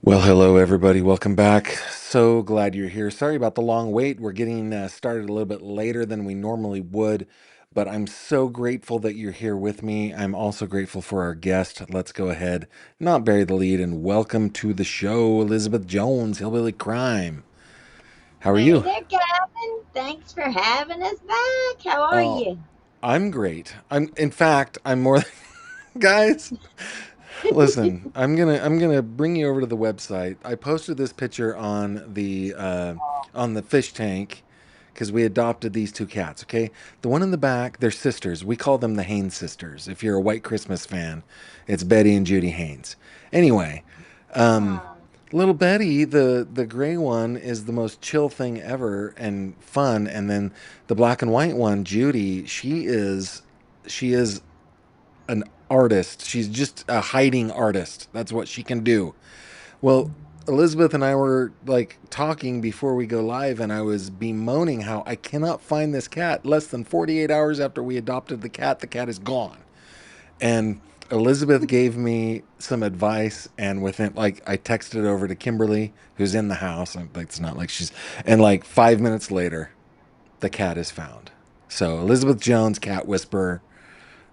Well, hello, everybody. Welcome back. So glad you're here. Sorry about the long wait. We're getting started a little bit later than we normally would, but I'm so grateful that you're here with me. I'm also grateful for our guest. Let's go ahead, not bury the lead, and welcome to the show, Elizabeth Jones, Hillbilly Crime. How are Hey you? there, Kevin. Thanks for having us back. How are Oh, you? I'm great. In fact, I'm more guys. Listen, I'm gonna bring you over to the website. I posted this picture on the fish tank because we adopted these two cats. Okay, the one in the back, they're sisters. We call them the Haynes sisters. If you're a White Christmas fan, it's Betty and Judy Haynes. Anyway, um, Um, little Betty, the gray one, is the most chill thing ever and fun. And then the black and white one, Judy, she is an artist. She's just a hiding artist. That's what she can do. Well, Elizabeth and I were like talking before we go live, and I was bemoaning how I cannot find this cat. Less than 48 hours after we adopted the cat is gone. And Elizabeth gave me some advice, and within like I texted it over to Kimberly, who's in the house. Like it's not like she's, and like 5 minutes later, the cat is found. So Elizabeth Jones, cat whisperer,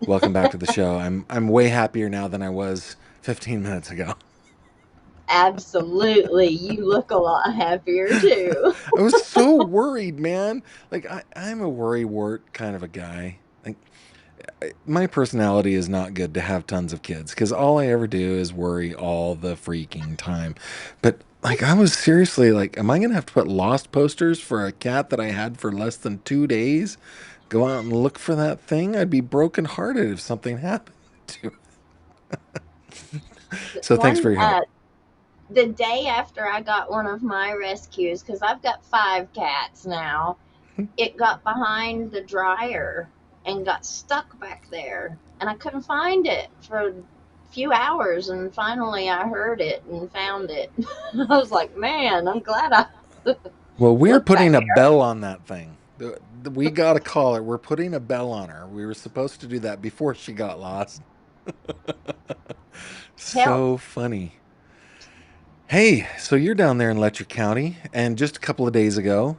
welcome back to the show. I'm way happier now than I was 15 minutes ago. Absolutely. You look a lot happier too. I was so worried, man. Like I'm a worry wart kind of a guy. Like my personality is not good to have tons of kids because all I ever do is worry all the freaking time. But like I was seriously like, am I gonna have to put lost posters for a cat that I had for less than 2 days? Go out and look for that thing? I'd be brokenhearted if something happened to it. So thanks for One, your help. the day after I got one of my rescues, because I've got five cats now, it got behind the dryer and got stuck back there. And I couldn't find it for a few hours. And finally I heard it and found it. I was like, man, I'm glad I Well, we're looked back putting a there. bell on that thing. We got to call it. We're putting a bell on her. We were supposed to do that before she got lost. Help. So funny. Hey, so you're down there in Letcher County, and just a couple of days ago,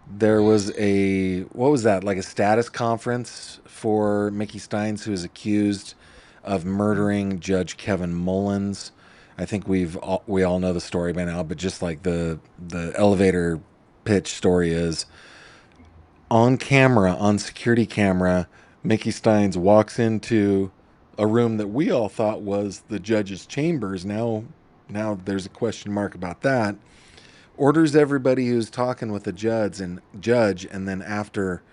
there was what was that? Like a status conference for Mickey Stines, who is accused of murdering Judge Kevin Mullins. I think we all know the story by now, but just like the elevator pitch story is on camera, on security camera, Mickey Steins walks into a room that we all thought was the judge's chambers. Now there's a question mark about that. Orders everybody who's talking with the judge, and then after,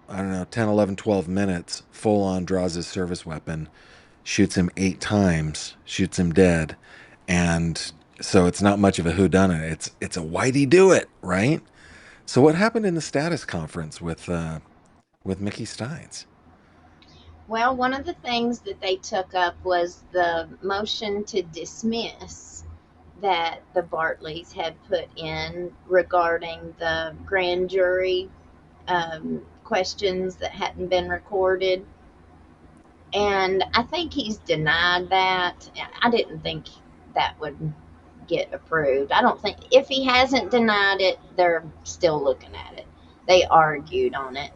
I don't know, 10, 11, 12 minutes, full on draws his service weapon, shoots him 8 times, shoots him dead. And so it's not much of a whodunit. It's a why'd he do it, right? So what happened in the status conference with Mickey Stines? Well, one of the things that they took up was the motion to dismiss that the Bartleys had put in regarding the grand jury questions that hadn't been recorded. And I think he's denied that. I didn't think that would get approved. I don't think, if he hasn't denied it, they're still looking at it. They argued on it.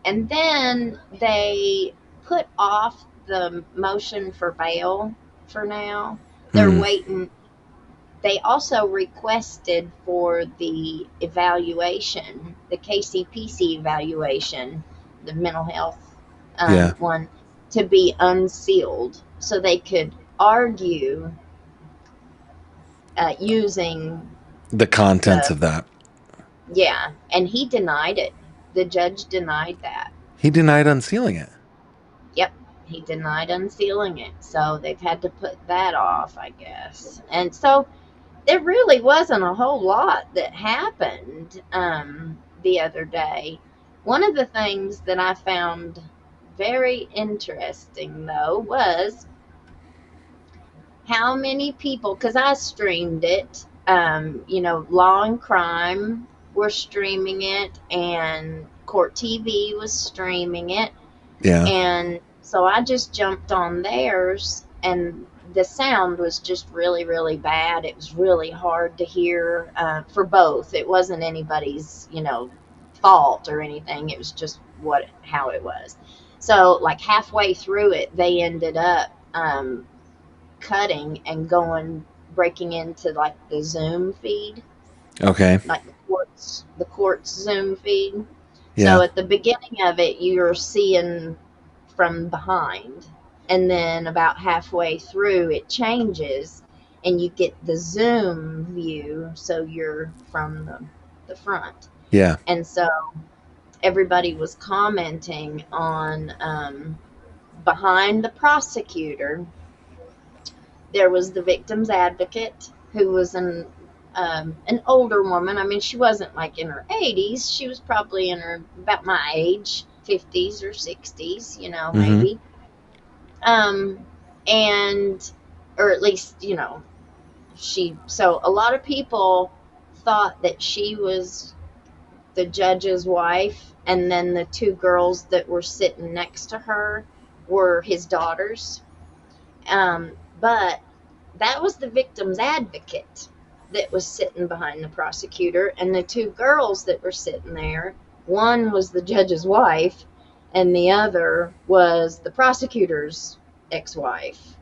And then they put off the motion for bail for now. They're Hmm. waiting. They also requested for the evaluation, the KCPC evaluation, the mental health Yeah. one, to be unsealed so they could argue using The contents the, of that. yeah, and he denied it. The judge denied that. He denied unsealing it. Yep, he denied unsealing it. So they've had to put that off, I guess. And so there really wasn't a whole lot that happened the other day. One of the things that I found very interesting, though, was how many people, because I streamed it, Law and Crime were streaming it, and Court TV was streaming it. Yeah. And so I just jumped on theirs, and the sound was just really, really bad. It was really hard to hear for both. It wasn't anybody's, fault or anything. It was just how it was. So, like halfway through it, they ended up cutting and breaking into like the Zoom feed, Okay. like the court's Zoom feed. So Yeah. at the beginning of it, you're seeing from behind, and then about halfway through, it changes, and you get the zoom view, so you're from the front. Yeah. And so everybody was commenting on behind the prosecutor there was the victim's advocate, who was an older woman. I mean, she wasn't like in her 80s. She was probably in her about my age, 50s or 60s, Mm-hmm. maybe. Um, and or at least she. So a lot of people thought that she was the judge's wife, and then the two girls that were sitting next to her were his daughters. But that was the victim's advocate that was sitting behind the prosecutor, and the two girls that were sitting there, one was the judge's wife, and the other was the prosecutor's ex-wife.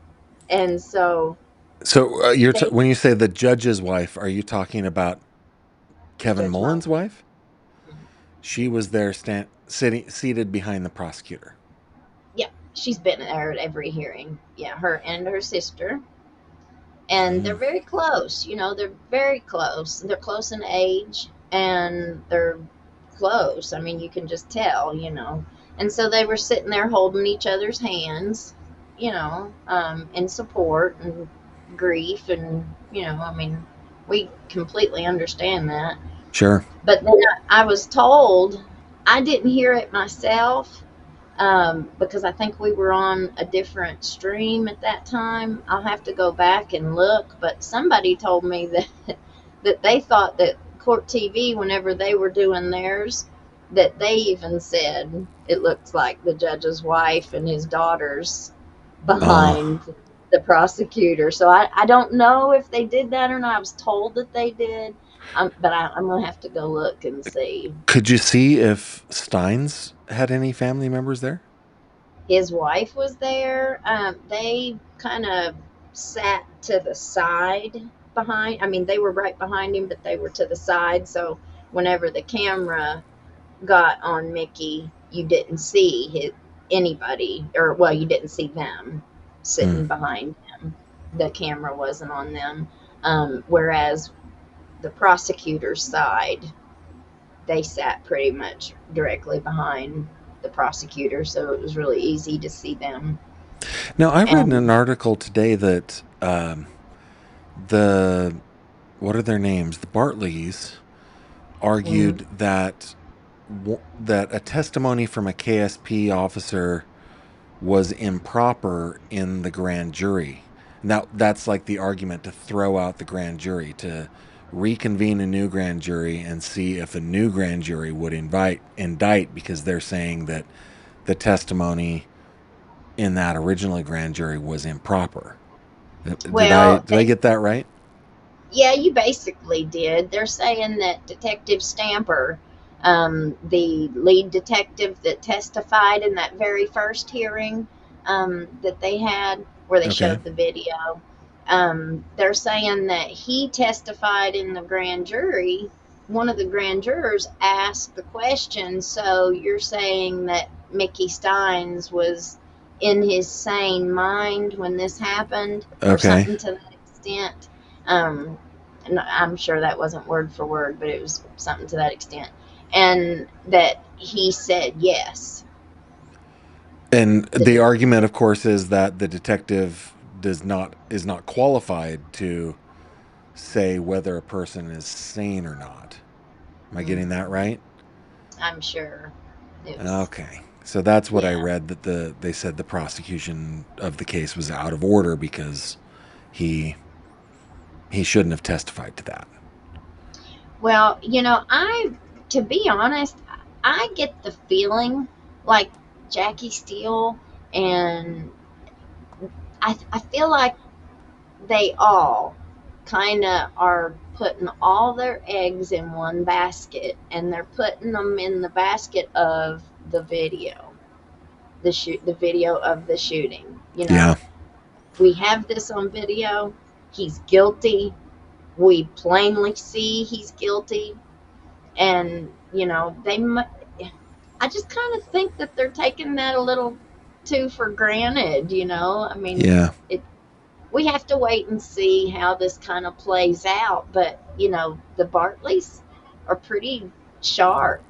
And so So they, when you say the judge's wife, are you talking about Kevin Judge Mullins' Mullins, wife? She was there, seated behind the prosecutor. yeah, she's been there at every hearing. Yeah, her and her sister, and they're Mm. very close. They're very close. They're close in age, and they're close. I mean, you can just tell. And so they were sitting there holding each other's hands, in support and grief, and I mean, we completely understand that. Sure. But then I was told, I didn't hear it myself, because I think we were on a different stream at that time. I'll have to go back and look, but somebody told me that that they thought that Court TV, whenever they were doing theirs, that they even said it looks like the judge's wife and his daughters Oh. behind the prosecutor. So I don't know if they did that or not. I was told that they did, but I'm gonna have to go look and see. Could you see if Steins had any family members there? His wife was there. They kind of sat to the side behind. I mean, they were right behind him, but they were to the side. So whenever the camera got on Mickey, you didn't see anybody, or well, you didn't see them Hmm. sitting behind him. The camera wasn't on them. Whereas the prosecutor's side, they sat pretty much directly behind the prosecutor, so it was really easy to see them. Now, I read in an And article today that the what are their names? The Bartleys mm, argued that that a testimony from a KSP officer was improper in the grand jury. Now, that's like the argument to throw out the grand jury, to reconvene a new grand jury and see if a new grand jury would indict, because they're saying that the testimony in that original grand jury was improper. well, Did I get that right? yeah, you basically did. They're saying that Detective Stamper, the lead detective that testified in that very first hearing that they had, where they Okay. showed the video, they're saying that he testified in the grand jury. One of the grand jurors asked the question, so you're saying that Mickey Stines was in his sane mind when this happened, or Okay. something to that extent. Um, and I'm sure that wasn't word for word, but it was something to that extent. And that he said yes. And The the argument, of course, is that the detective is not qualified to say whether a person is sane or not. Am I getting that Mhm. right? I'm sure it was, Okay. So that's what I yeah. read, that they said the prosecution of the case was out of order because he he shouldn't have testified to that. Well, to be honest, I get the feeling like Jackie Steele, and I feel like they all kind of are putting all their eggs in one basket, and they're putting them in the basket of the video, the video of the shooting. You Yeah. know, we have this on video. He's guilty. We plainly see he's guilty, and I just kind of think that they're taking that a little too for granted. I mean, Yeah. it we have to wait and see how this kind of plays out. But the Bartleys are pretty sharp.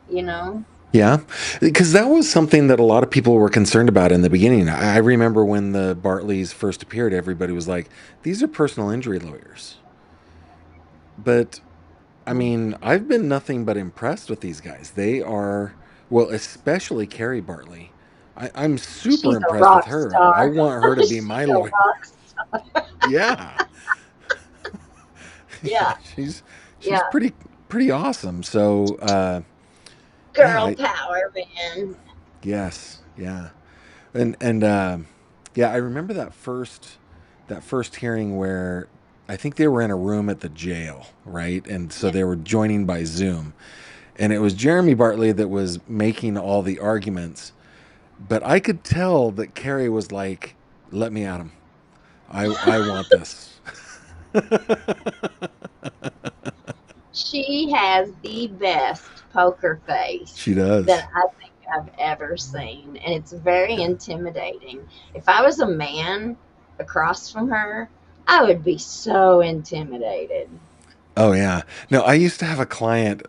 You know, Yeah, because that was something that a lot of people were concerned about in the beginning. I remember when the Bartleys first appeared, everybody was like, "These are personal injury lawyers." But I mean, I've been nothing but impressed with these guys. They are, well, especially Carrie Bartley. I'm super she's a impressed with rock her. I star. want her to be my She's a lawyer. rock. Yeah, yeah, Yeah, she's yeah. pretty awesome. So, yeah, Girl power, man. yes, yeah. And yeah, I remember that first hearing where I think they were in a room at the jail, right? And so Yeah. they were joining by Zoom, and it was Jeremy Bartley that was making all the arguments, but I could tell that Carrie was like, "Let me at him. I want this." She has the best poker face She does. that I think I've ever seen, and it's very Yeah. intimidating. If I was a man across from her, I would be so intimidated. Oh yeah. No, I used to have a client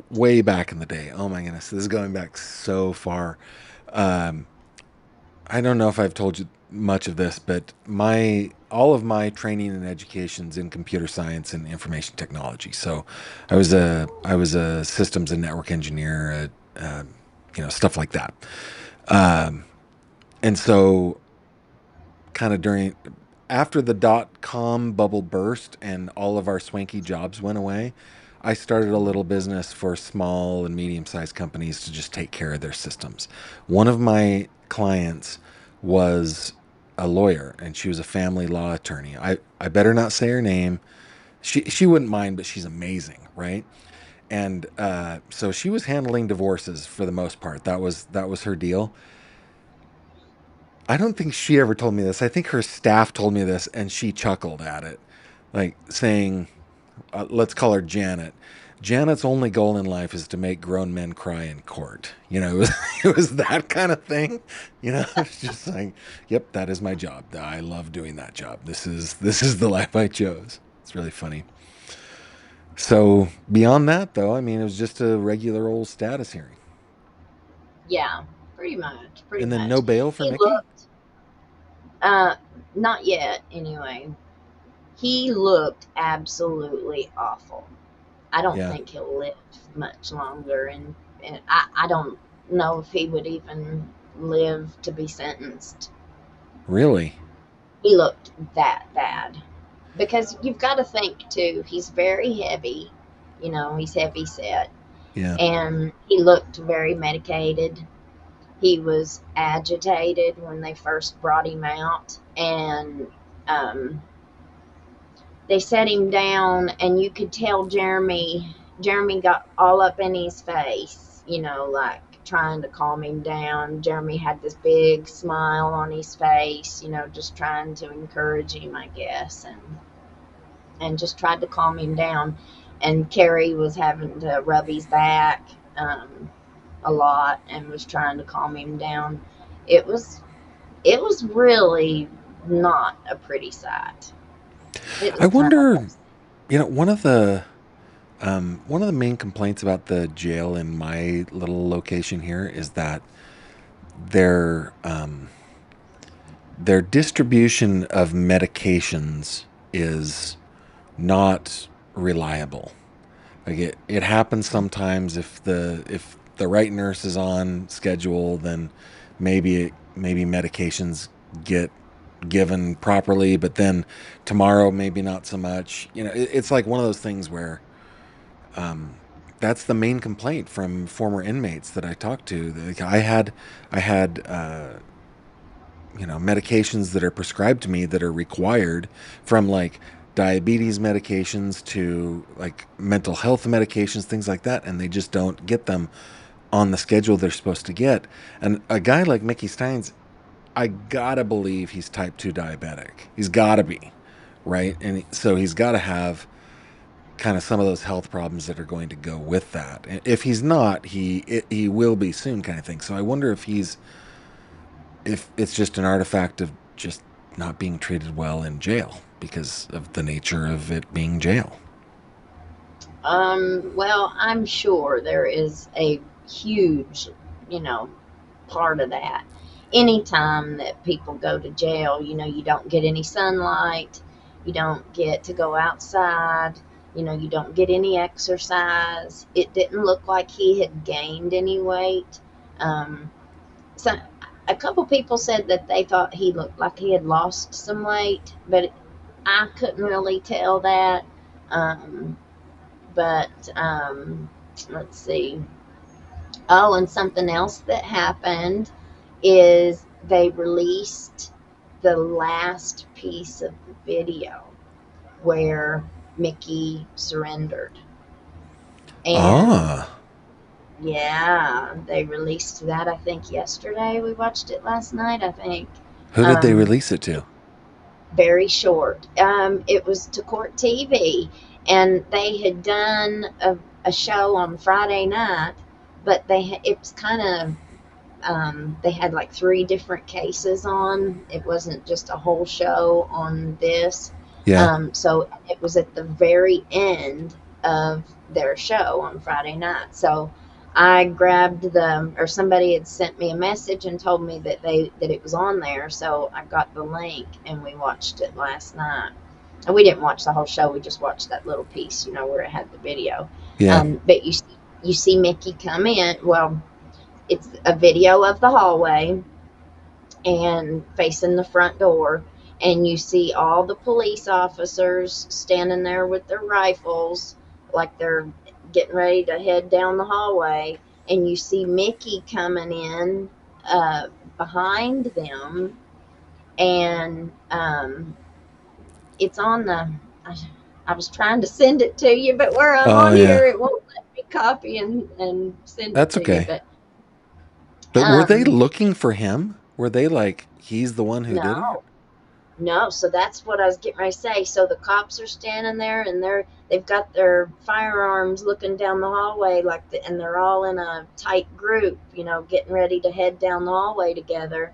way back in the day. Oh my goodness, this is going back so far. Um, I don't know if I've told you much of this, but my all of my training and education's in computer science and information technology. So, I was a systems and network engineer, stuff like that. Um, and so, kind of during after the .com bubble burst and all of our swanky jobs went away, I started a little business for small and medium sized companies to just take care of their systems. One of my clients was a lawyer and she was a family law attorney. I better not say her name. She wouldn't mind, but she's amazing, right? And so she was handling divorces for the most part. That was her deal. I don't think she ever told me this. I think her staff told me this, and she chuckled at it, like saying, "Let's call her Janet." Janet's only goal in life is to make grown men cry in court. It was it was that kind of thing. It's just like, "Yep, that is my job. I love doing that job. This is the life I chose." It's really funny. So beyond that, though, I mean, it was just a regular old status hearing, Yeah, pretty much, pretty and then much. no bail for He Mickey. looked, uh, not yet, anyway. He looked absolutely awful. I don't Yeah, think he'll live much longer, and I don't know if he would even live to be sentenced. really. He looked that bad. Because you've got to think, too, he's very heavy. He's heavy set. Yeah, And he looked very medicated. He was agitated when they first brought him out. And um, they set him down, and you could tell Jeremy got all up in his face, like trying to calm him down. Jeremy had this big smile on his face, just trying to encourage him, I guess, and just tried to calm him down. And Carrie was having to rub his back a lot and was trying to calm him down. It was really not a pretty sight. It I was kind of wonder. upsetting. One of the main complaints about the jail in my little location here is that their their distribution of medications is not reliable. Like it happens sometimes if the right nurse is on schedule, then maybe medications get given properly, but then tomorrow maybe not so much. It's like one of those things where um, that's the main complaint from former inmates that I talked to. I had medications that are prescribed to me that are required, from like diabetes medications to like mental health medications, things like that, and they just don't get them on the schedule they're supposed to get. And a guy like Mickey Stines, I gotta believe he's type 2 diabetic. He's gotta be, right? And so he's gotta have kind of some of those health problems that are going to go with that. And if he's not, he will be soon, kind of thing. So I wonder if it's just an artifact of just not being treated well in jail because of the nature of it being jail. Well, I'm sure there is a huge, you know, part of that. Anytime that people go to jail, you don't get any sunlight, you don't get to go outside, you don't get any exercise. It didn't look like he had gained any weight. Um, so a couple people said that they thought he looked like he had lost some weight, but I couldn't really tell that. Um, but let's see. Oh, and something else that happened is they released the last piece of the video where Mickey surrendered. And Ah, yeah, they released that, I think, yesterday. We watched it last night, I think. who did they Um, release it to? Very short. It was to Court TV, and they had done a show on Friday night, but it was kind of they had like three different cases on. It wasn't just a whole show on this. Yeah. So it was at the very end of their show on Friday night. So I grabbed or somebody had sent me a message and told me that it was on there. So I got the link and we watched it last night. And we didn't watch the whole show. We just watched that little piece, where it had the video. Yeah. But you see Mickey come in. Well, it's a video of the hallway and facing the front door, and you see all the police officers standing there with their rifles like they're getting ready to head down the hallway, and you see Mickey coming in behind them, and it's on I was trying to send it to you, but where I'm Oh on yeah. here it won't let me copy and send it That's to you. okay. But But were they um looking for him? Were they like he's the one who did it? no. No, so that's what I was getting ready to say. So the cops are standing there, and they've got their firearms looking down the hallway, and they're all in a tight group, getting ready to head down the hallway together.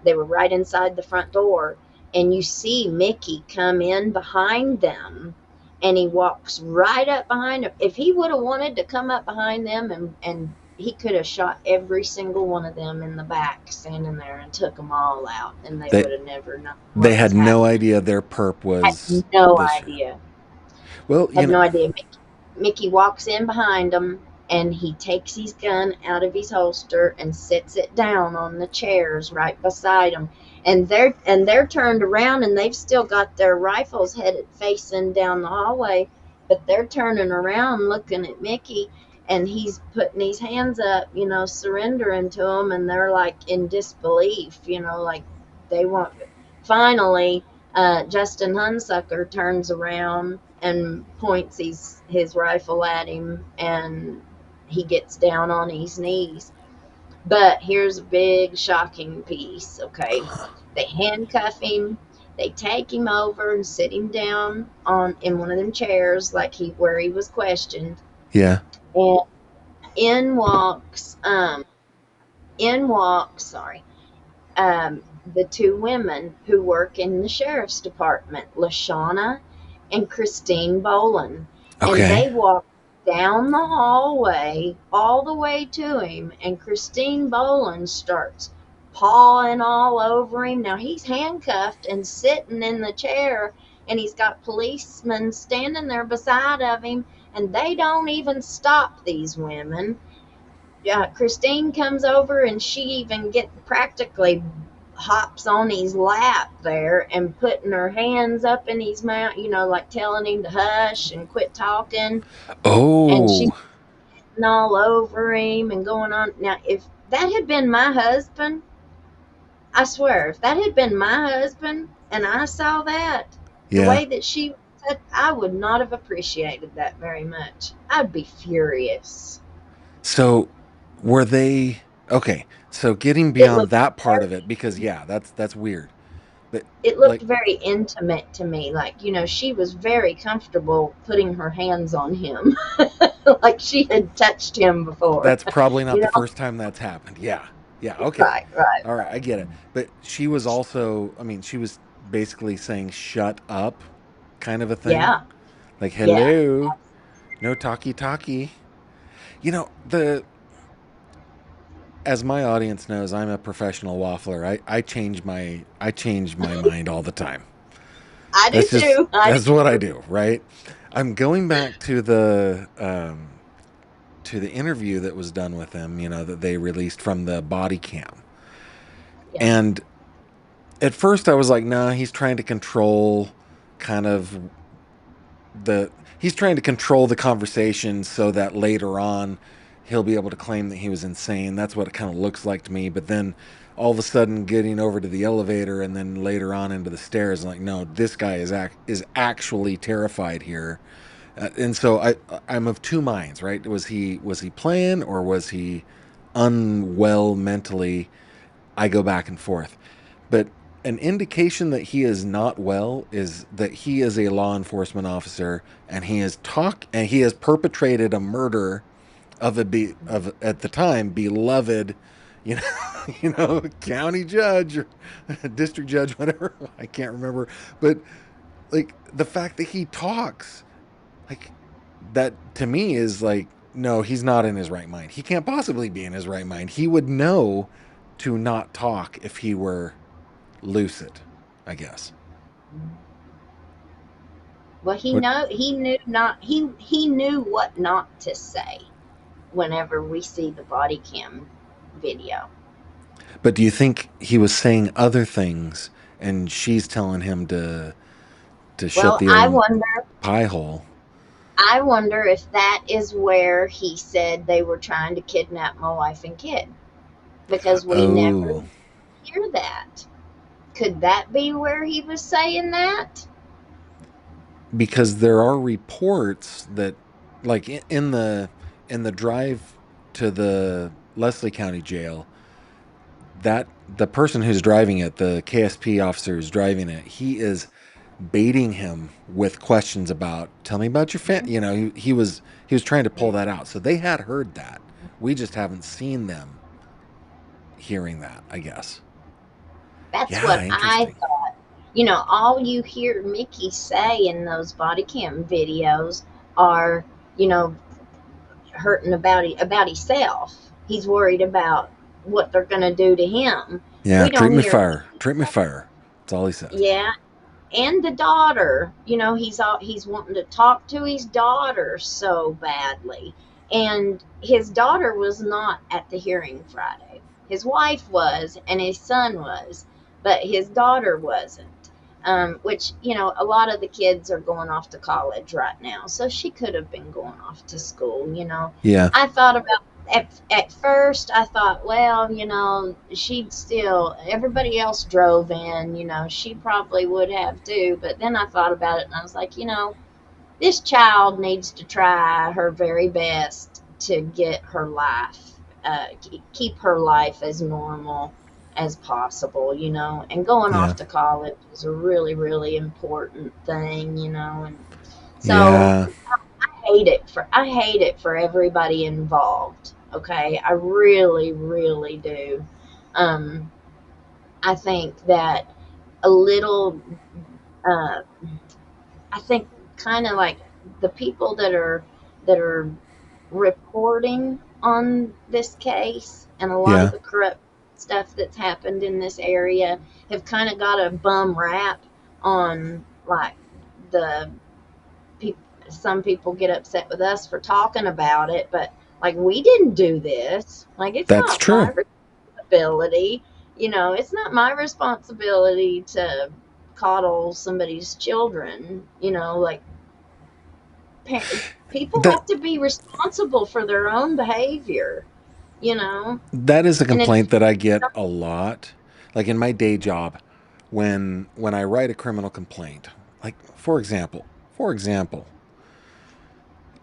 They were right inside the front door, and you see Mickey come in behind them, and he walks right up behind them. If he would have wanted to come up behind them, and he could have shot every single one of them in the back standing there and took them all out, and they They would have never known they what was had no happening. idea their perp Had was no the sheriff. idea. Well, Had no idea. Mickey walks in behind him, and he takes his gun out of his holster and sets it down on the chairs right beside him. And they're turned around, and they've still got their rifles headed facing down the hallway, but they're turning around looking at Mickey, and he's putting his hands up, surrendering to them, and they're like in disbelief, like they want. Finally, Justin Hunsucker turns around and points his rifle at him, and he gets down on his knees. But here's a big shocking piece, okay? They handcuff him, they take him over and sit him down on in one of them chairs like he where he was questioned. Yeah. And in walks sorry, the two women who work in the sheriff's department, Lashana and Christine Boland. And Okay. they walk down the hallway all the way to him, and Christine Boland starts pawing all over him. Now he's handcuffed and sitting in the chair, and he's got policemen standing there beside of him, and they don't even stop these women. Christine comes over, and she even get practically hops on his lap there and putting her hands up in his mouth, like telling him to hush and quit talking. And she's Oh. all over him and going on. Now, if that had been my husband, I swear, if that had been my husband and I saw that, the Yeah. way that she said, I would not have appreciated that very much. I'd be furious. So were they okay? So getting It beyond looked that part of it, very, because yeah, that's weird. But it looked like very intimate to me. Like, she was very comfortable putting her hands on him, like she had touched him before. that's probably not You the know, first time that's happened. Yeah. Yeah. Okay. right, right, All right. I right. get it. But she was also, I mean, she was basically saying "shut up," kind of a thing. Yeah, Like, yeah. hello, no talkie talkie. The as my audience knows, I'm a professional waffler. I change my mind all the time. I do That's just too. I that's what I do. do, right? I'm going back to the interview that was done with him, that they released from the body cam. Yeah. And at first I was like, nah, he's trying to control kind of he's trying to control the conversation so that later on he'll be able to claim that he was insane. That's what it kind of looks like to me. But then all of a sudden getting over to the elevator and then later on into the stairs, like, no, this guy is actually terrified here. And so I'm of two minds, right? Was he playing, or was he unwell mentally? I go back and forth. But an indication that he is not well is that he is a law enforcement officer, and he has perpetrated a murder of of at the time beloved, you know, county judge or district judge, whatever. I can't remember, but like the fact that he talks, like, that to me is like, no, he's not in his right mind. He can't possibly be in his right mind. He would know to not talk if he were lucid, I guess. Well, What he knew what not to say whenever we see the body cam video. but do you think he was saying other things and she's telling him to shut Well, the old pie hole? I wonder if that is where he said they were trying to kidnap my wife and kid, because we never Oh, hear that. Could that be where he was saying that? because there are reports that, like, in the drive to the Leslie County Jail, that the person who's driving it, the KSP officer who's driving it, he is baiting him with questions about, tell me about your family. He was trying to pull that out. So they had heard that. We just haven't seen them hearing that, I guess. That's Yeah, what I interesting. thought. All you hear Mickey say in those body cam videos are, you know, hurting about himself. He's worried about what they're going to do to him. Yeah, We treat don't me hear, fire. Treat me fire. That's all he says. yeah, and the daughter. He's wanting to talk to his daughter so badly, and his daughter was not at the hearing Friday. His wife was, and his son was, but his daughter wasn't. Which, a lot of the kids are going off to college right now, so she could have been going off to school. Yeah, I thought about, at first I thought, well, she'd still, everybody else drove in, she probably would have too. But then I thought about it and I was like, this child needs to try her very best to get her life, keep her life as normal as possible, and going yeah, off to college is a really, really important thing, and so yeah, I hate it for everybody involved. Okay, I really, really do. Um, I think that a little. Uh, I think kind of like the people that are reporting on this case, and a lot of yeah. the corrupt stuff that's happened in this area have kind of got a bum rap on, like, the people. Some people get upset with us for talking about it, but, like, we didn't do this. Like, it's That's not my true. responsibility. It's not my responsibility to coddle somebody's children. Like, people That have to be responsible for their own behavior. You know, that is a and it's complaint that I get a lot. Like in my day job, when I write a criminal complaint, like for example,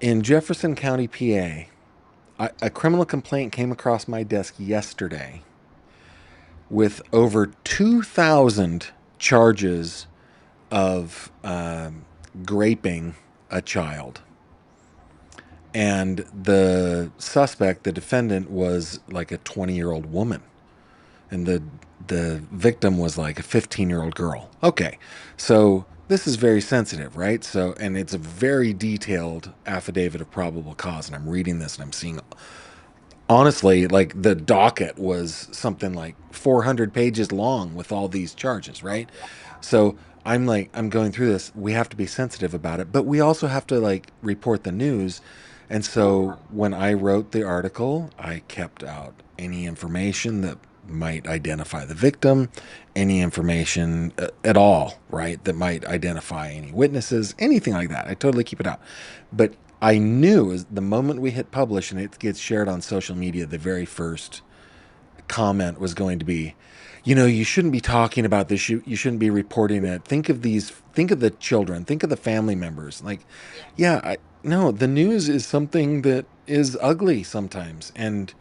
in Jefferson County, PA, a criminal complaint came across my desk yesterday with over 2,000 charges of graping a child. And the suspect, the defendant, was like a 20-year-old woman. And the victim was like a 15-year-old girl. Okay. So this is very sensitive, right? So, and it's a very detailed affidavit of probable cause. And I'm reading this and I'm seeing, honestly, like the docket was something like 400 pages long with all these charges, right? So I'm like, I'm going through this. We have to be sensitive about it, but we also have to like report the news. And so when I wrote the article, I kept out any information that might identify the victim, any information at all, right? That might identify any witnesses, anything like that. I totally keep it out. But I knew as the moment we hit publish and it gets shared on social media, the very first comment was going to be, you shouldn't be talking about this. You shouldn't be reporting it. Think of the children, think of the family members. Like, yeah, no, the news is something that is ugly sometimes. And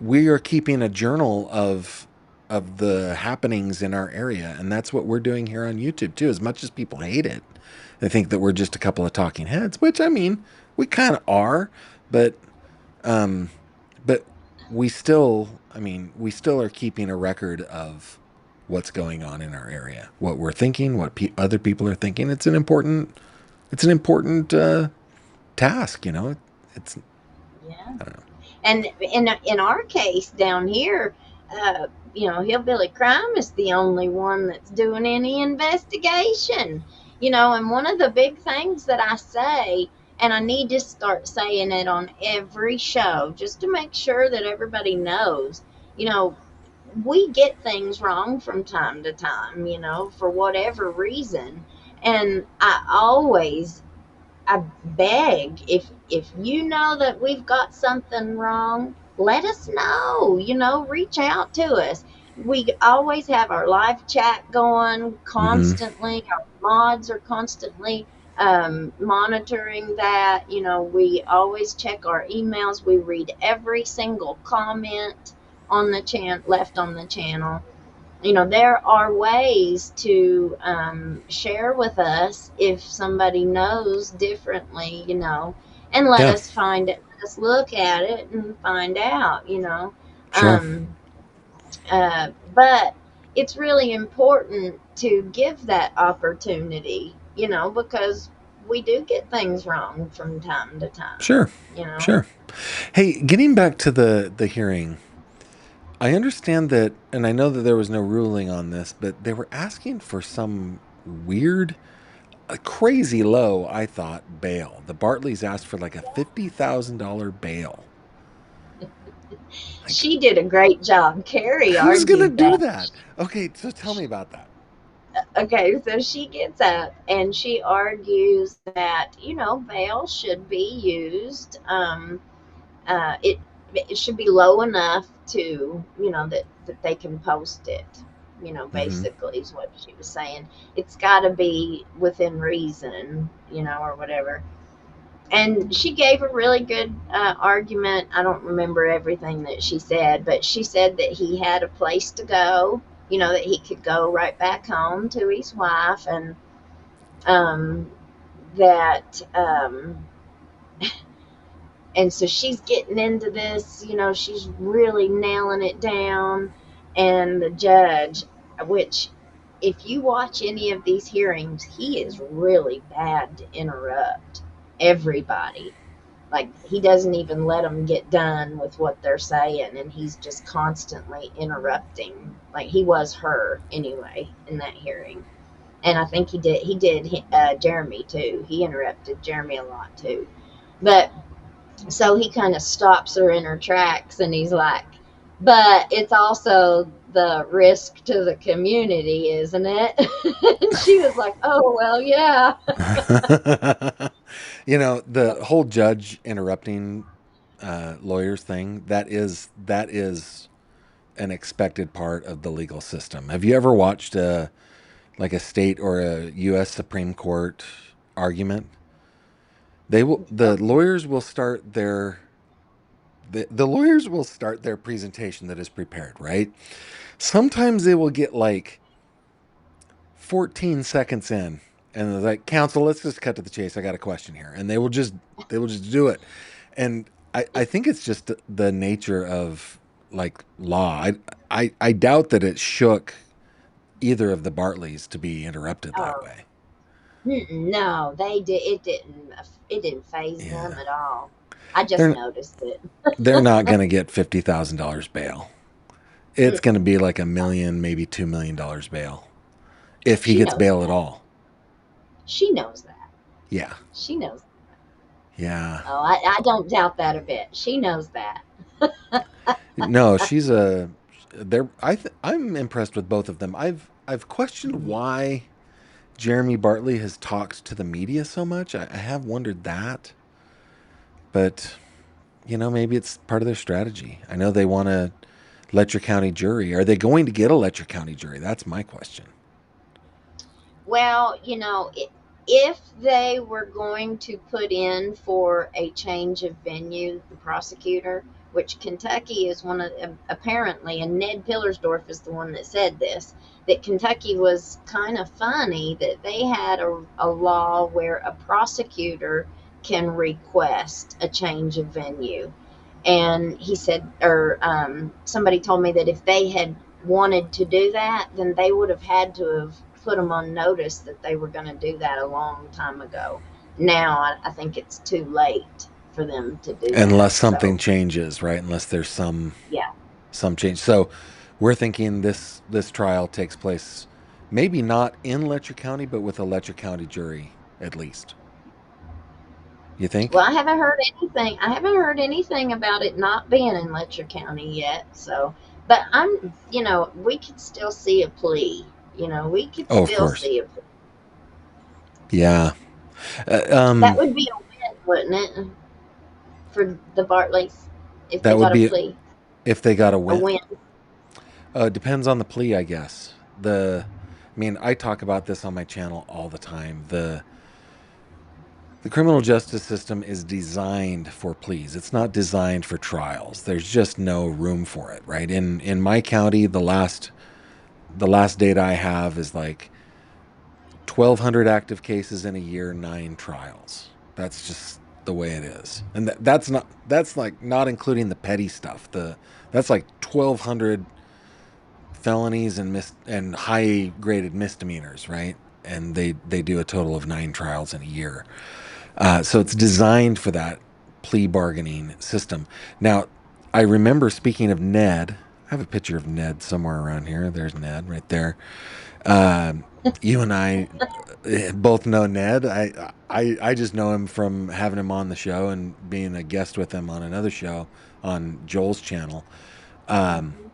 we are keeping a journal of the happenings in our area. And that's what we're doing here on YouTube too. As much as people hate it, they think that we're just a couple of talking heads, which I mean, we kind of are, but um, but we still are keeping a record of what's going on in our area, what we're thinking, what other people are thinking. It's an important task, It's, Yeah. I don't know. And in our case down here, hillbilly crime is the only one that's doing any investigation. And one of the big things that I say, and I need to start saying it on every show, just to make sure that everybody knows, you know, we get things wrong from time to time, for whatever reason. And I beg, if you know that we've got something wrong, let us know. Reach out to us. We always have our live chat going Mm-hmm. constantly. Our mods are constantly monitoring that. We always check our emails. We read every single comment on the left on the channel. There are ways to share with us if somebody knows differently, and Yeah, let us look at it and find out, sure. Um, but it's really important to give that opportunity, because we do get things wrong from time to time, Sure. you know. Sure. Hey, getting back to the hearing, I understand that, and I know that there was no ruling on this, but they were asking for some weird, a crazy low, I thought, bail. The Bartleys asked for like a $50,000 bail. Like, She did a great job. Carrie who's gonna argued do that. that? Okay, so tell me about that. Okay, so she gets up and she argues that bail should be used. It should be low enough to that they can post it. Mm-hmm. Basically is what she was saying. It's got to be within reason, or whatever. And she gave a really good argument. I don't remember everything that she said, but she said that he had a place to go, that he could go right back home to his wife, and um, that, and so she's getting into this, she's really nailing it down. And the judge, which, if you watch any of these hearings, he is really bad to interrupt everybody. Like, he doesn't even let them get done with what they're saying, and he's just constantly interrupting. Like, he was her anyway in that hearing. And I think he did Jeremy too. He interrupted Jeremy a lot too. But so he kind of stops her in her tracks, and he's like, but it's also the risk to the community, isn't it? And she was like, oh, well, yeah. The whole judge interrupting lawyers thing, that is an expected part of the legal system. Have you ever watched a state or a U.S. Supreme Court argument? The lawyers will start the lawyers will start their presentation that is prepared, right? Sometimes they will get like 14 seconds in and they're like, counsel, let's just cut to the chase. I got a question here. And they will just do it. And I think it's just the nature of like law. I doubt that it shook either of the Bartleys to be interrupted that Oh, way. no, they did. It didn't phase them Yeah. at all. I just They're noticed it. they're not gonna get $50,000 bail. It's gonna Mm-mm. be like a million, maybe $2 million bail. If he She gets knows bail at that. all. She knows that. Yeah. She knows. Yeah. Oh, I don't doubt that a bit. She knows that. No, she's a. I'm impressed with both of them. I've questioned why Jeremy Bartley has talked to the media so much. I have wondered that, but maybe it's part of their strategy. I know they want a Letcher County jury. Are they going to get a Letcher County jury? That's my question. Well, if they were going to put in for a change of venue, the prosecutor, which Kentucky is one of, apparently, and Ned Pillersdorf is the one that said this, that Kentucky was kind of funny that they had a law where a prosecutor can request a change of venue. And he said, or somebody told me that if they had wanted to do that, then they would have had to have put them on notice that they were going to do that a long time ago. Now I think it's too late for them to do that. Unless something So changes, right? Unless there's yeah, some change. So we're thinking this trial takes place maybe not in Letcher County, but with a Letcher County jury at least. You well, think? I haven't heard anything. I haven't heard anything about it not being in Letcher County yet. So, but we could still see a plea. We could Oh, of still course. see a plea. Yeah. Uh, That um, would be a win, wouldn't it, for the Bartleys if they that would got a be plea, if they got a a win. win. Depends on the plea, I guess. I mean, I talk about this on my channel all the time. The criminal justice system is designed for pleas. It's not designed for trials. There's just no room for it, right? In my county, the last data I have is like 1,200 active cases in a year, 9 trials. That's just the way it is, and that's like not including the petty stuff. That's like 1,200 felonies and high graded misdemeanors, right? And they do a total of 9 trials in a year. So it's designed for that plea bargaining system. Now, I remember speaking of Ned. I have a picture of Ned somewhere around here. There's Ned right there. Um, you and I both know Ned. I just know him from having him on the show and being a guest with him on another show on Joel's channel. Um, Hmm.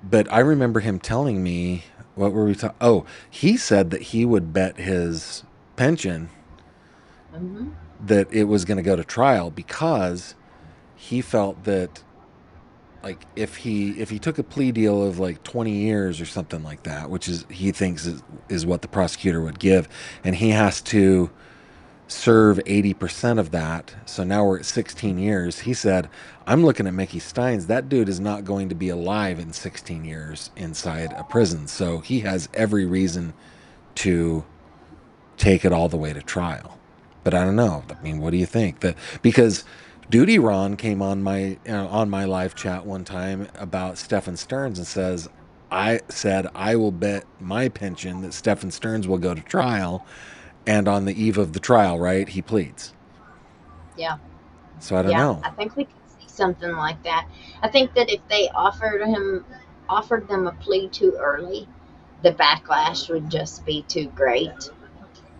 but I remember him telling me, what were we talking? Oh, he said that he would bet his pension Hmm. that it was going to go to trial because he felt that like if he took a plea deal of like 20 years or something like that, which is he thinks is what the prosecutor would give, and he has to serve 80% of that. So now we're at 16 years. He said, I'm looking at Mickey Stines. That dude is not going to be alive in 16 years inside a prison. So he has every reason to take it all the way to trial. But I don't know. I mean, what do you think? Because Duty Ron came on my live chat one time about Stephen Stearns and I said I will bet my pension that Stephen Stearns will go to trial, and on the eve of the trial, right, he pleads. Yeah, So I don't yeah. know. I think we could see something like that. I think that if they offered them a plea too early, the backlash would just be too great.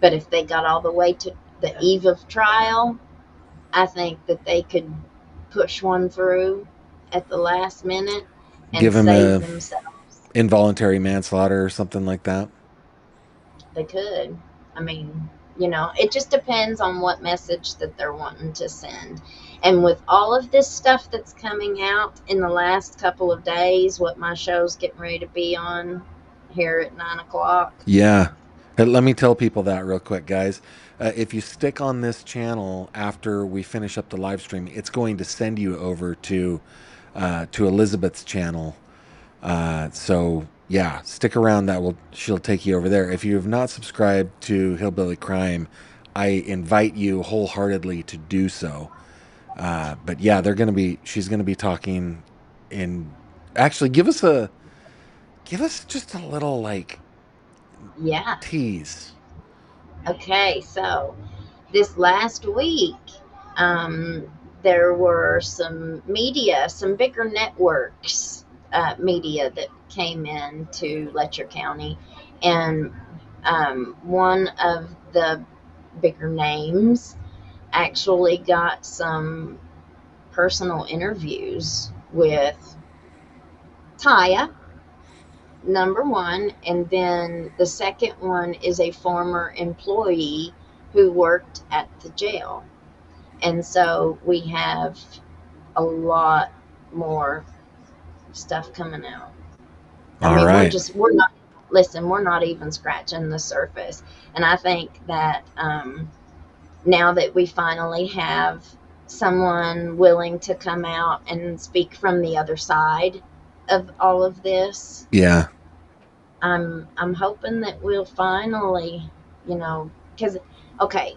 But if they got all the way to the eve of trial, I think that they could push one through at the last minute and Give him save a themselves. involuntary manslaughter or something like that. They could. I mean, It just depends on what message that they're wanting to send. And with all of this stuff that's coming out in the last couple of days, what my show's getting ready to be on here at 9 o'clock. Yeah. Let me tell people that real quick, guys. If you stick on this channel after we finish up the live stream, it's going to send you over to Elizabeth's channel. So yeah, stick around. She'll take you over there. If you have not subscribed to Hillbilly Crime, I invite you wholeheartedly to do so. But yeah, she's gonna be talking in. Actually, give us just a little like Yeah. tease. Okay. So this last week, um, there were some bigger networks, media that came in to Letcher County, and one of the bigger names actually got some personal interviews with Taya, number one, and then the second one is a former employee who worked at the jail. And so we have a lot more stuff coming out. I All mean, right. we're not, listen, we're not even scratching the surface. And I think that now that we finally have someone willing to come out and speak from the other side of all of this, Yeah. I'm hoping that we'll finally, because okay,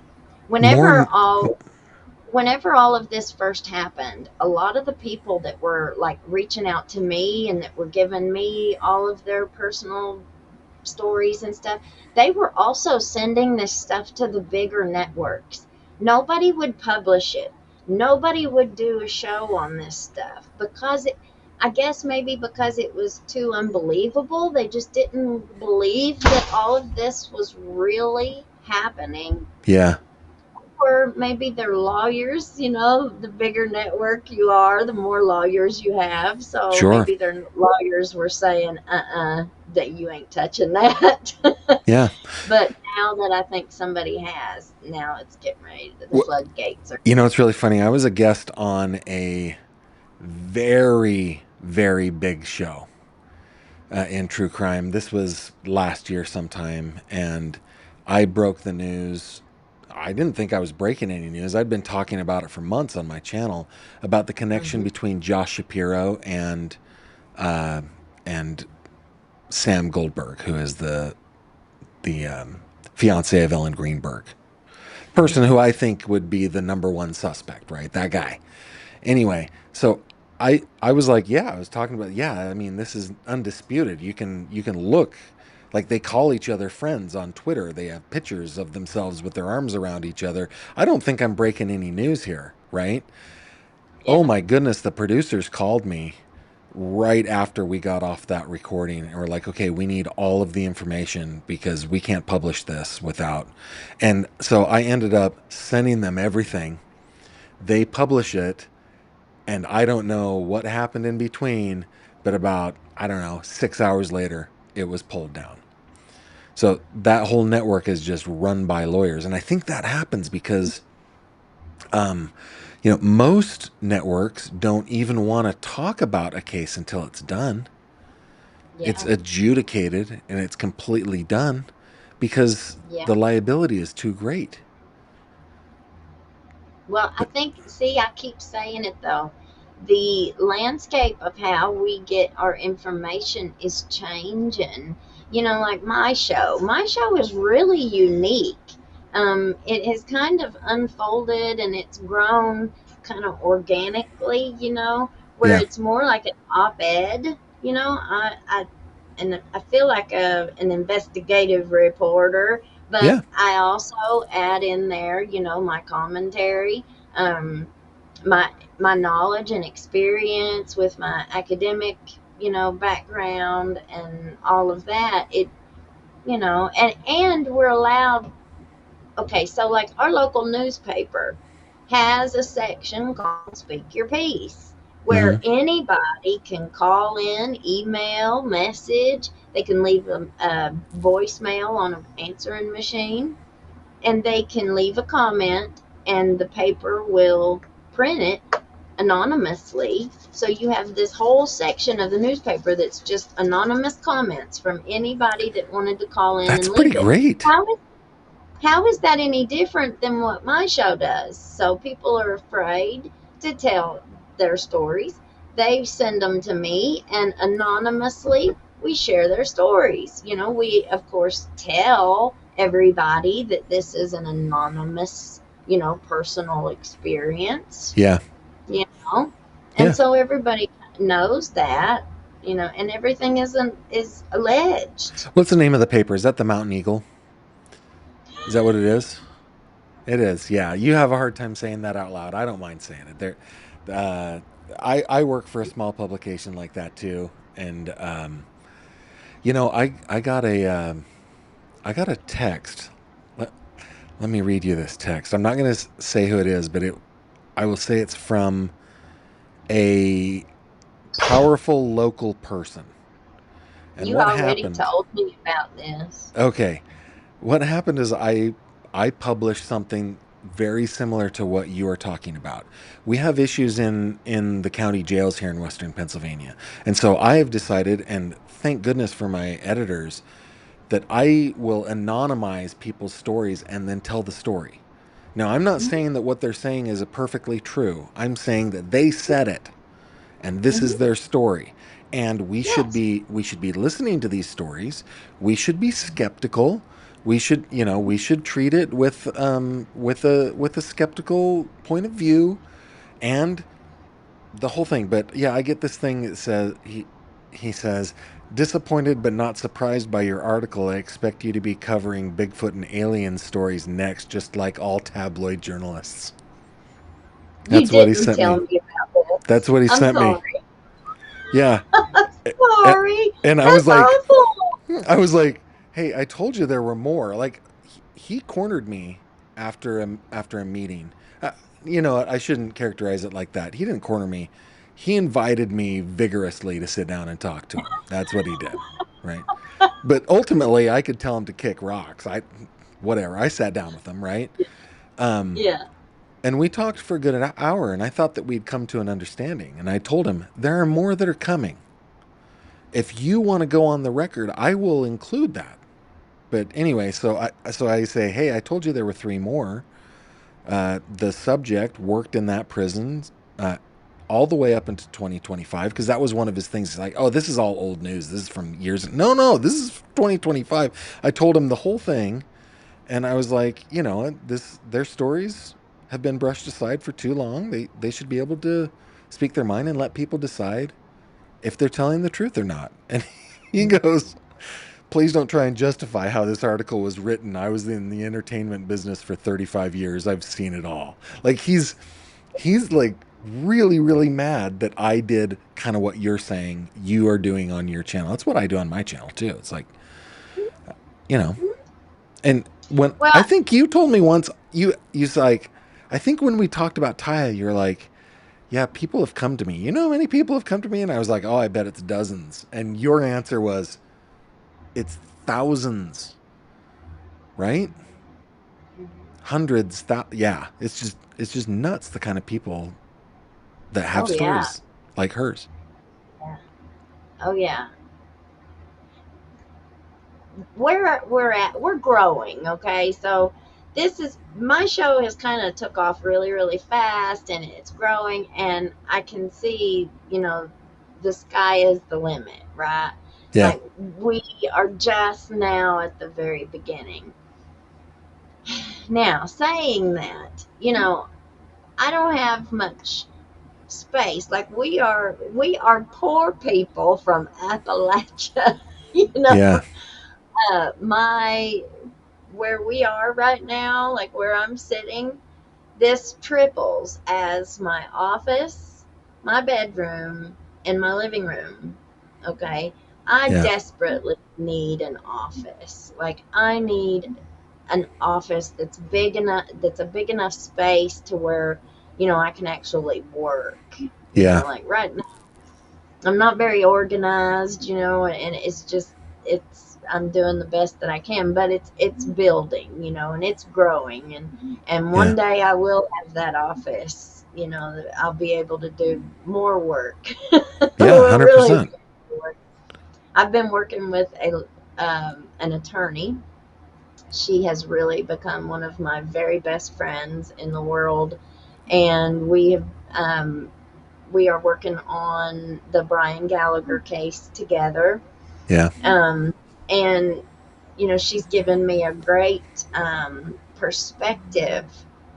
More. whenever all whenever all of this first happened, a lot of the people that were like reaching out to me and that were giving me all of their personal stories and stuff, they were also sending this stuff to the bigger networks. Nobody would publish it. Nobody would do a show on this stuff because I guess maybe because it was too unbelievable. They just didn't believe that all of this was really happening. Yeah. Or maybe they're lawyers, the bigger network you are, the more lawyers you have. So Sure. maybe their lawyers were saying, that you ain't touching that. Yeah. But now that I think somebody has, now it's getting ready. The Well, floodgates are. it's really funny. I was a guest on a very, very big show in true crime. This was last year sometime, and I broke the news. I didn't think I was breaking any news. I'd been talking about it for months on my channel about the connection Hmm. between Josh Shapiro uh, and Sam Goldberg, who is the fiance of Ellen Greenberg, person who Hmm. I think would be the number one suspect, right? That guy. Anyway, so I was like, yeah, I was talking about, yeah, I mean, this is undisputed. You can look, like, they call each other friends on Twitter. They have pictures of themselves with their arms around each other. I don't think I'm breaking any news here, right? Oh Yeah. my goodness, the producers called me right after we got off that recording and were like, okay, we need all of the information because we can't publish this without. And so I ended up sending them everything. They publish it, and I don't know what happened in between, but about, I don't know, 6 hours later, it was pulled down. So that whole network is just run by lawyers. And I think that happens because, um, most networks don't even want to talk about a case until it's done. It's Yeah. adjudicated and it's completely done because Yeah. the liability is too great. Well, I But think, see, I keep saying it though. The landscape of how we get our information is changing. Like my show is really unique. It has kind of unfolded and it's grown kind of organically, where yeah, it's more like an op-ed. And I feel like an investigative reporter, but yeah, I also add in there, my commentary, um, my knowledge and experience with my academic, background and all of that. And we're allowed. Okay, so like our local newspaper has a section called Speak Your Piece, where hmm, anybody can call in, email, message. They can leave a voicemail on an answering machine. and they can leave a comment, and the paper will print it anonymously. So you have this whole section of the newspaper that's just anonymous comments from anybody that wanted to call in That's and pretty leave it. great. How is that any different than what my show does? So people are afraid to tell their stories. They send them to me, and anonymously we share their stories. We of course tell everybody that this is an anonymous, personal experience, Yeah. you know. And Yeah. so everybody knows that, and everything is alleged. What's the name of the paper? Is that the Mountain Eagle? Is that what it is? It is. Yeah. You have a hard time saying that out loud. I don't mind saying it. Uh, I work for a small publication like that too, and I got a text. Let, let me read you this text. I'm not going to say who it is, but I will say it's from a powerful local person. And You what already happened? told me about this. Okay, what happened is I published something very similar to what you are talking about. We have issues in the county jails here in Western Pennsylvania, and so I have decided, and thank goodness for my editors, that I will anonymize people's stories and then tell the story. Now, I'm not Mhm, saying that what they're saying is perfectly true. I'm saying that they said it and this is mhm. their story. And Yes. we should be listening to these stories. We should be skeptical. We should treat it with a skeptical point of view and the whole thing. But yeah, I get this thing that says he says, disappointed but not surprised by your article. I expect you to be covering Bigfoot and alien stories next, just like all tabloid journalists. You That's what he didn't sent tell me. me about That's this. what he I'm sent me. sorry. Yeah. Sorry. And That's awful. I was like, hey, I told you there were more. Like, he cornered me after a meeting. I shouldn't characterize it like that. He didn't corner me. He invited me vigorously to sit down and talk to him. That's what he did, right? But ultimately, I could tell him to kick rocks. Whatever. I sat down with him, right? Um, Yeah. and we talked for a good hour, and I thought that we'd come to an understanding. And I told him there are more that are coming. If you want to go on the record, I will include that. But anyway, so I say, hey, I told you there were three more. The subject worked in that prison uh, all the way up into 2025 because that was one of his things. He's like, oh, this is all old news. This is from years. No, no, this is 2025. I told him the whole thing, and I was like, their stories have been brushed aside for too long. They should be able to speak their mind and let people decide if they're telling the truth or not. And he goes, please don't try and justify how this article was written. I was in the entertainment business for 35 years. I've seen it all. Like he's like really really mad that I did kind of what you're saying you are doing on your channel. That's what I do on my channel too. It's like, you know. And when I Well, think you told me once you's like I think when we talked about Taya, you're like, yeah, people have come to me. You know how many people have come to me? And I was like, oh, I bet it's dozens. And your answer was, it's thousands, right? Hundreds. Yeah, it's just nuts. The kind of people that have oh yeah. stories like hers. Yeah. Oh yeah. We're growing, okay? So this is my show has kind of took off really really fast, and it's growing, and I can see, the sky is the limit, right? Yeah, Like, we are just now at the very beginning. Now, saying that, I don't have much space. Like, we are poor people from Appalachia. you know yeah, my where we are right now, like where I'm sitting, this triples as my office, my bedroom, and my living room. Okay. I yeah, desperately need an office. Like, I need an office that's a big enough space to where, I can actually work. yeah, Like right now, I'm not very organized, and it's just, it's I'm doing the best that I can, but it's building, and it's growing, and one Yeah. day I will have that office, that I'll be able to do more work. Yeah, Really 100%. more work. I've been working with a an attorney. She has really become one of my very best friends in the world, and we are working on the Brian Gallagher case together. Yeah. Um, and she's given me a great perspective,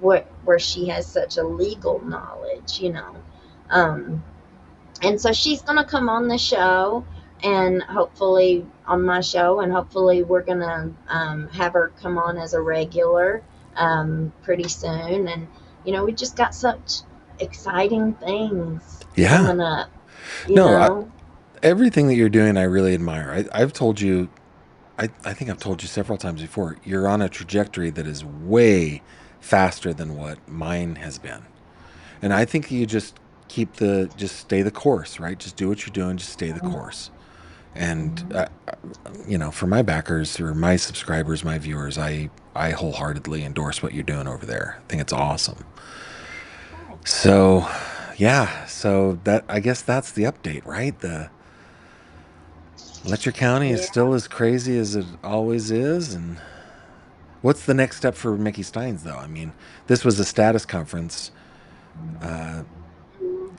where she has such a legal knowledge. Um, and so she's going to come on the show, and hopefully on my show, and hopefully we're going to have her come on as a regular pretty soon. And we just got such exciting things Yeah. coming up you No, know everything that you're doing, I really admire. I've told you, I think I've told you several times before, you're on a trajectory that is way faster than what mine has been. And I think you just stay the course, right? Just do what you're doing, just stay the course. And, for my backers or my subscribers, my viewers, I wholeheartedly endorse what you're doing over there. I think it's awesome. So, yeah, so I guess that's the update, right? The Letcher County is Yeah. still as crazy as it always is. And what's the next step for Mickey Stines, though? I mean, this was a status conference. Uh,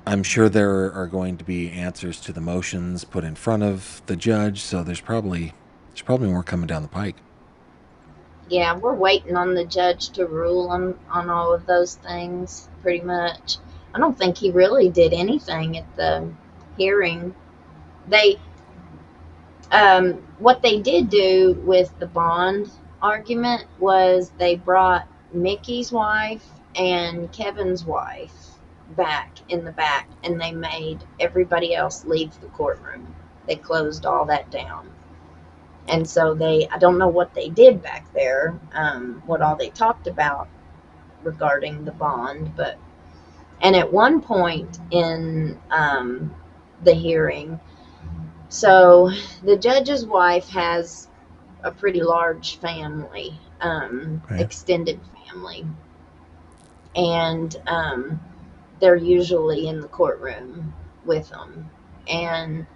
I'm sure there are going to be answers to the motions put in front of the judge, so there's probably more coming down the pike. Yeah, we're waiting on the judge to rule on all of those things, pretty much. I don't think he really did anything at the hearing. They, what they did do with the bond argument was they brought Mickey's wife and Kevin's wife back in the back, and they made everybody else leave the courtroom. They closed all that down. And so I don't know what they did back there, what all they talked about regarding the bond, and at one point in the hearing, so the judge's wife has a pretty large family, Okay. extended family, and they're usually in the courtroom with them. And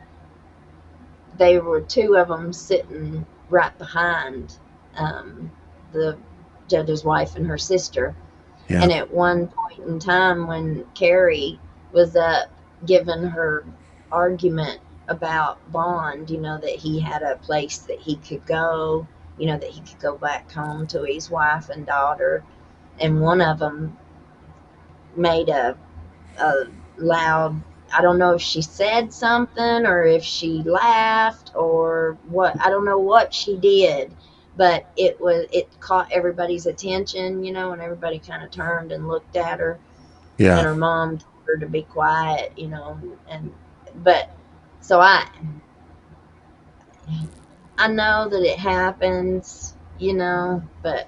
they were two of them sitting right behind the judge's wife and her sister. Yeah. And at one point in time, when Carrie was up giving her argument about Bond, that he had a place that he could go, that he could go back home to his wife and daughter. And one of them made a loud, I don't know if she said something or if she laughed or what. I don't know what she did, but it caught everybody's attention, and everybody kind of turned and looked at her, and Yeah. her mom told her to be quiet, and but so I know that it happens, but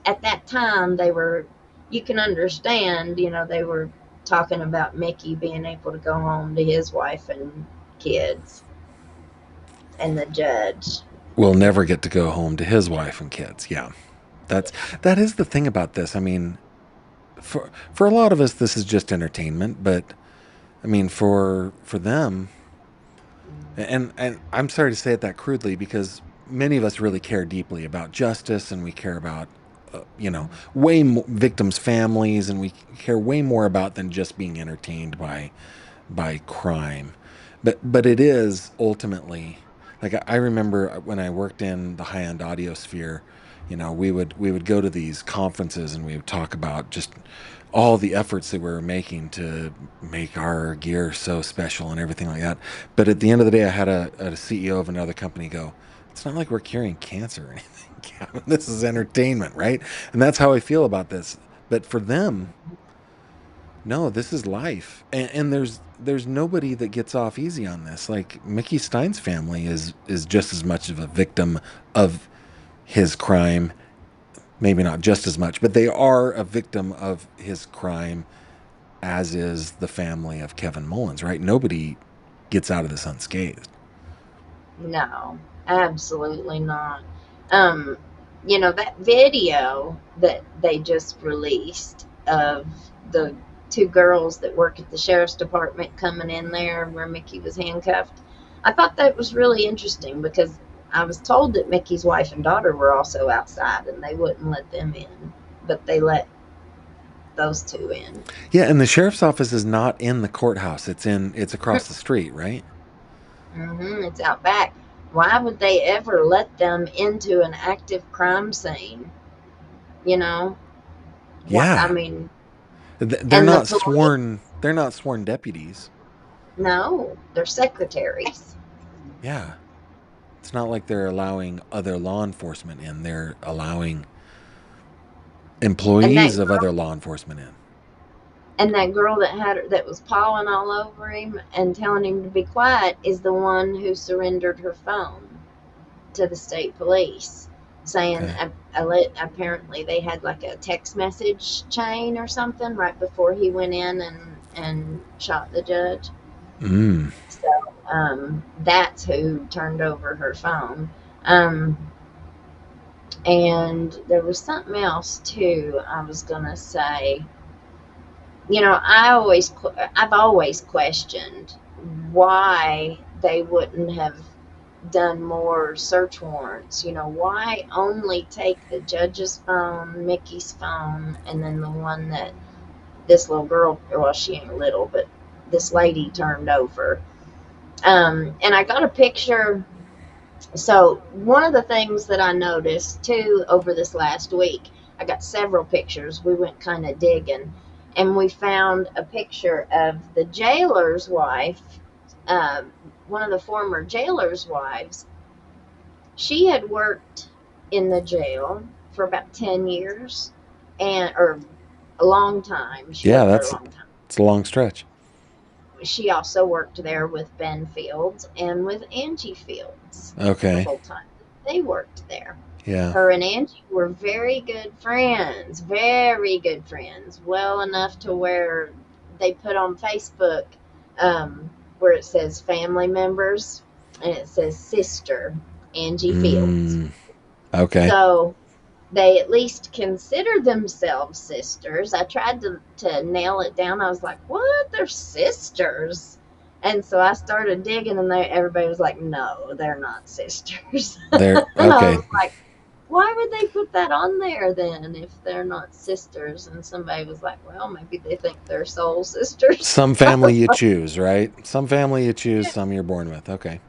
at that time they were, you can understand, they were talking about Mickey being able to go home to his wife and kids, and the judge. Will never get to go home to his wife and kids. Yeah. That's Yeah. that is the thing about this. I mean, for a lot of us this is just entertainment, but I mean for them, and I'm sorry to say it that crudely because many of us really care deeply about justice and we care about way more victims' families and we care way more about than just being entertained by crime. But it is ultimately like I remember when I worked in the high-end audio sphere, we would go to these conferences and we would talk about just all the efforts that we were making to make our gear so special and everything like that. But at the end of the day, I had a CEO of another company go, "It's not like we're curing cancer or anything, Gavin. This is entertainment, right?" And that's how I feel about this. But for them, no, this is life, and there's nobody that gets off easy on this. Like Mickey Stein's family is just as much of a victim of his crime. Maybe not just as much, but they are a victim of his crime, as is the family of Kevin Mullins. Right? Nobody gets out of this unscathed. No, absolutely not. Um, that video that they just released of the two girls that work at the sheriff's department coming in there where Mickey was handcuffed. I thought that was really interesting because I was told that Mickey's wife and daughter were also outside and they wouldn't let them in, but they let those two in. Yeah, and the sheriff's office is not in the courthouse. It's across the street, right? It's out back. Why would they ever let them into an active crime scene? You know, what I Yeah. mean, They're and the not police, sworn. They're not sworn deputies. no, they're secretaries. Yeah. It's not like they're allowing other law enforcement in. They're allowing And employees of other law enforcement in. that girl that that was pawing all over him and telling him to be quiet is the one who surrendered her phone to the state police, saying Okay. apparently they had like a text message chain or something right before he went in and shot the judge. Mm. So that's who turned over her phone. Um, and there was something else too. I was gonna say, I've always questioned why they wouldn't have done more search warrants. Why only take the judge's phone, Mickey's phone, and then the one that this little girl, well, she ain't little, but this lady turned over. And I got a picture. So, one of the things that I noticed too over this last week, I got several pictures. We went kind of digging and we found a picture of the jailer's wife, um, one of the former jailer's wives. She had worked in the jail for about 10 years, or a long time. She Yeah, worked there a that's long time. it's a long stretch. She also worked there with Ben Fields and with Angie Fields the Okay. whole time they worked there. Yeah. Her and Angie were very good friends, well enough to where they put on Facebook, where it says family members and it says sister Angie Fields. Mm. Okay. So they at least consider themselves sisters. I tried to nail it down. I was like, what? They're sisters. And so I started digging, and everybody was like, no, they're not sisters. They're And I okay. was like, why would they put that on there then if they're not sisters? And somebody was like, well, maybe they think they're soul sisters. Some family you choose, right? Some family you choose, some you're born with. Okay.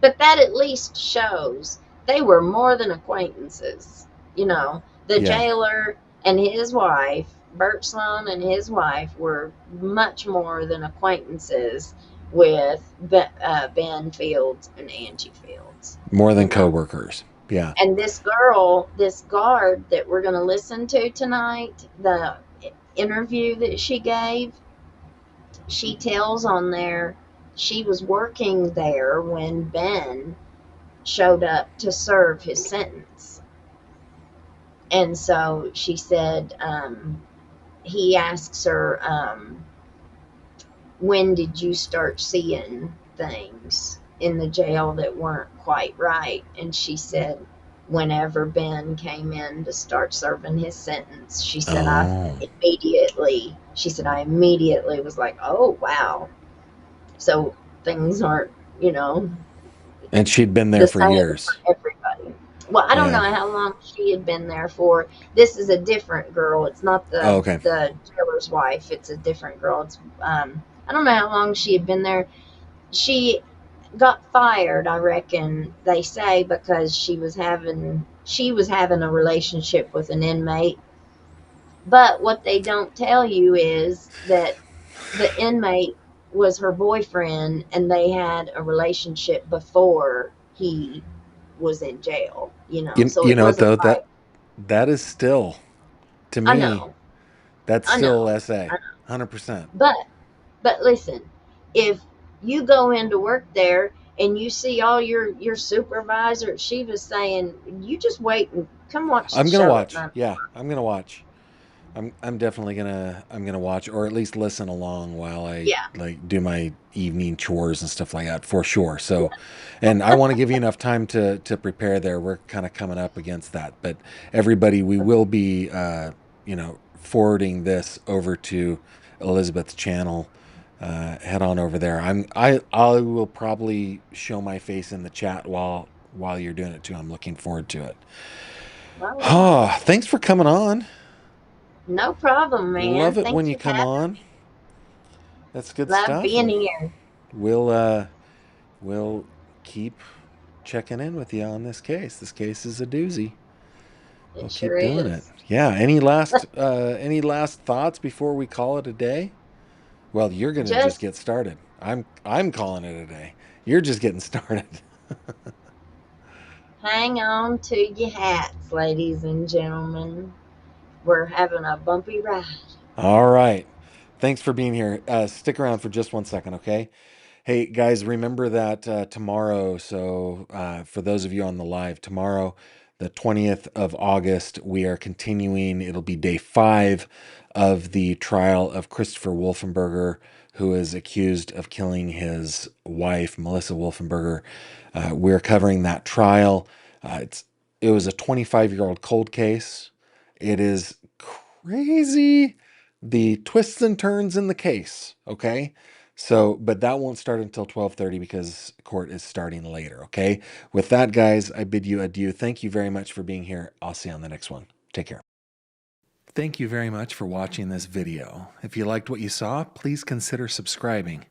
But that at least shows they were more than acquaintances. The Yeah. jailer and his wife, Bert Sloan and his wife, were much more than acquaintances with Ben Fields and Angie Fields. More You than know, coworkers. Yeah. and this girl, this guard that we're going to listen to tonight, the interview that she gave, she tells on there she was working there when Ben showed up to serve his sentence. And so she said, he asks her, when did you start seeing things in the jail that weren't quite right? And she said, whenever Ben came in to start serving his sentence, Oh. she said, I immediately was like, oh, wow. So things aren't, you know, And she'd been there the for same for years. everybody. Well, I don't know Yeah. how long she had been there for. This is a different girl. It's not Oh, okay. the jailer's wife. It's a different girl. It's I don't know how long she had been there. She got fired, I reckon they say, because she was having a relationship with an inmate. But what they don't tell you is that the inmate was her boyfriend and they had a relationship before he was in jail, You so you it know what wasn't though? like, That is still to I me, know, that's I still know, SA. I know. 100%. But listen, if you go into work there and you see all your supervisor, she was saying, you just wait and come watch the I'm gonna show at watch. 9. Yeah, I'm gonna watch. I'm definitely gonna watch or at least listen along while I Yeah. like do my evening chores and stuff like that for sure. So, and I want to give you enough time to prepare there. We're kind of coming up against that, but everybody, we will be forwarding this over to Elizabeth's channel. Head on over there. I will probably show my face in the chat while you're doing it too. I'm looking forward to it. All right. Ah, thanks for coming on. No problem, man. Love it when Thanks you for come having on. me. That's good Love stuff, being and here. we'll uh, we'll keep checking in with you on this case. This case is a doozy. It We'll keep sure doing it. is. Yeah. Any last thoughts before we call it a day? Well, you're gonna just Just get started. I'm calling it a day. You're just getting started. hang on to your hats, ladies and gentlemen. We're having a bumpy ride. All right. Thanks for being here. Stick around for just 1 second, okay? Hey guys, remember that tomorrow. So for those of you on the live, tomorrow, the 20th of August, we are continuing. It'll be day 5 of the trial of Christopher Wolfenberger, who is accused of killing his wife, Melissa Wolfenberger. We're covering that trial. It was a 25-year-old cold case. It is crazy the twists and turns in the case. Okay. So, but that won't start until 12:30 because court is starting later, okay? With that, guys, I bid you adieu. Thank you very much for being here. I'll see you on the next one. Take care. Thank you very much for watching this video. If you liked what you saw, please consider subscribing.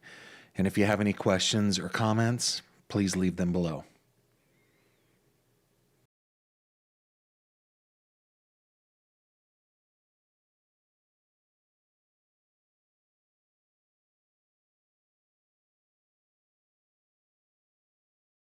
And if you have any questions or comments, please leave them below.